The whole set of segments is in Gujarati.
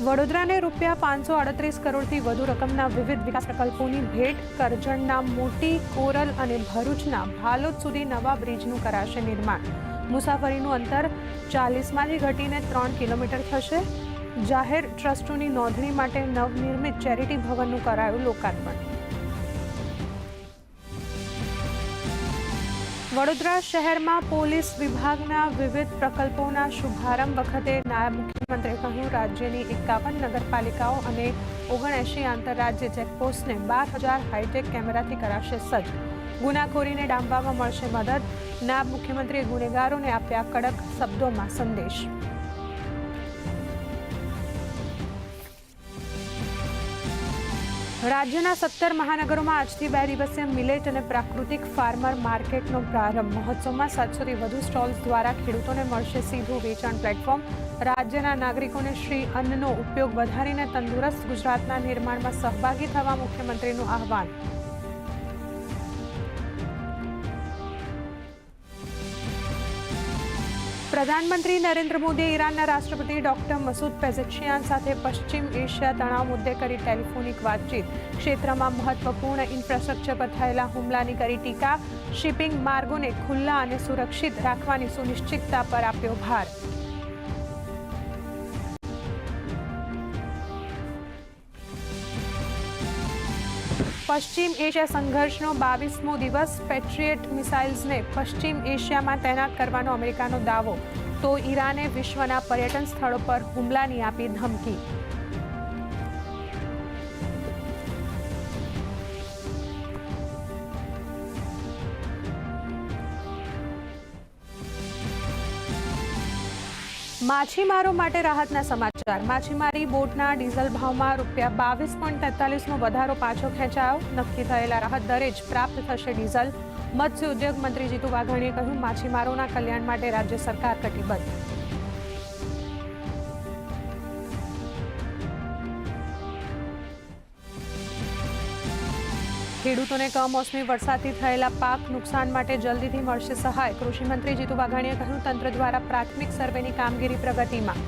વડોદરાને રૂપિયા 538 કરોડથી વધુ રકમના વિવિધ વિકાસ પ્રકલ્પોની ભેટ. કરજણના મોટી, કોરલ અને ભરૂચના ભાલોદ સુધી નવા બ્રિજનું કરાશે નિર્માણ. મુસાફરીનું અંતર 40માંથી ઘટીને 3 કિલોમીટર થશે. જાહેર ટ્રસ્ટોની નોંધણી માટે નવનિર્મિત ચેરિટી ભવનનું કરાયું લોકાર્પણ. વડોદરા શહેરમાં પોલીસ વિભાગના વિવિધ પ્રકલ્પોના શુભારંભ વખતે નાયબ મુખ્યમંત્રીએ કહ્યું, રાજ્યની 51 નગરપાલિકાઓ અને 79 આંતરરાજ્ય ચેકપોસ્ટને 12,000 હાઈટેક કેમેરાથી કરાશે સજ્જ. ગુનાખોરીને ડામવામાં મળશે મદદ. નાયબ મુખ્યમંત્રીએ ગુનેગારોને આપ્યા કડક શબ્દોમાં સંદેશ. રાજ્યના 17 મહાનગરોમાં આજથી 2 દિવસીય મિલેટ અને પ્રાકૃતિક ફાર્મર માર્કેટનો પ્રારંભ. મહોત્સવમાં 700થી વધુ સ્ટોલ્સ દ્વારા ખેડૂતોને મળશે સીધું વેચાણ પ્લેટફોર્મ. રાજ્યના નાગરિકોને શ્રી અન્નનો ઉપયોગ વધારીને તંદુરસ્ત ગુજરાતના નિર્માણમાં સહભાગી થવા મુખ્યમંત્રીનું આહવાન. પ્રધાનમંત્રી નરેન્દ્ર મોદીએ ઈરાનના રાષ્ટ્રપતિ ડોક્ટર મસૂદ પેઝેશ્કિયાન સાથે પશ્ચિમ એશિયા તણાવ મુદ્દે કરી ટેલિફોનિક વાતચીત. ક્ષેત્રમાં મહત્વપૂર્ણ ઇન્ફ્રાસ્ટ્રક્ચર પર થયેલા હુમલાની કરી ટીકા. શિપિંગ માર્ગોને ખુલ્લા અને સુરક્ષિત રાખવાની સુનિશ્ચિતતા પર આપ્યો ભાર. પશ્ચિમ એશિયા સંઘર્ષનો 22મો દિવસ. પેટ્રિયટ મિસાઇલ્સને પશ્ચિમ એશિયામાં તૈનાત કરવાનો અમેરિકાનો દાવો. તો ઈરાને વિશ્વના પર્યટન સ્થળો પર હુમલાની આપી ધમકી. માછીમારો માટે રાહતના સમાચાર. માછીમારી બોટના ડીઝલ ભાવમાં ₹22.43નો વધારો પાછો ખેંચાયો. નક્કી થયેલા રાહત દરે જ પ્રાપ્ત થશે ડીઝલ. મત્સ્ય ઉદ્યોગ મંત્રી જીતુ વાઘાણીએ કહ્યું, માછીમારોના કલ્યાણ માટે રાજ્ય સરકાર કટિબદ્ધ. ખેડૂતોને કમોસમી વરસાદથી થયેલા પાક નુકસાન માટે જલ્દીથી મળશે સહાય. કૃષિમંત્રી જીતુ વાઘાણીએ કહ્યું, તંત્ર દ્વારા પ્રાથમિક સર્વેની કામગીરી પ્રગતિમાં.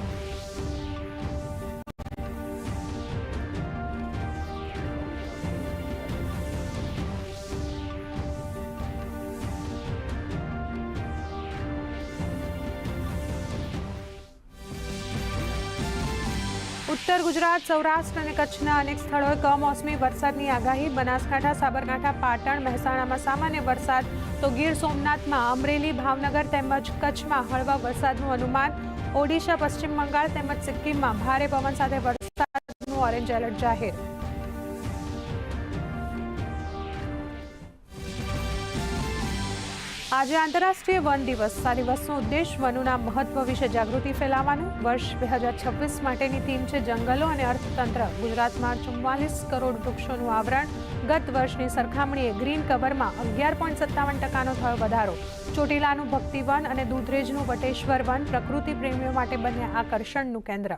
ઉત્તર ગુજરાત, સૌરાષ્ટ્ર અને કચ્છના અનેક સ્થળોએ કમોસમી વરસાદની આગાહી. બનાસકાંઠા, સાબરકાંઠા, પાટણ, મહેસાણામાં સામાન્ય વરસાદ. તો ગીર સોમનાથમાં, અમરેલી, ભાવનગર તેમજ કચ્છમાં હળવા વરસાદનું અનુમાન. ઓડિશા, પશ્ચિમ બંગાળ તેમજ સિક્કિમમાં ભારે પવન સાથે વરસાદનું ઓરેન્જ એલર્ટ જાહેર. આજે આંતરરાષ્ટ્રીય વન દિવસ. આ દિવસનો ઉદ્દેશ વનોના મહત્વ વિશે જાગૃતિ ફેલાવવાનો. વર્ષ 2026 માટેની થીમ છે જંગલો અને અર્થતંત્ર. ગુજરાતમાં 44 કરોડ વૃક્ષોનું આવરણ. ગત વર્ષની સરખામણીએ ગ્રીન કવરમાં 11.57%નો થયો વધારો. ચોટીલાનું ભક્તિવન અને દૂધરેજનું વટેશ્વર વન પ્રકૃતિ પ્રેમીઓ માટે બન્યા આકર્ષણનું કેન્દ્ર.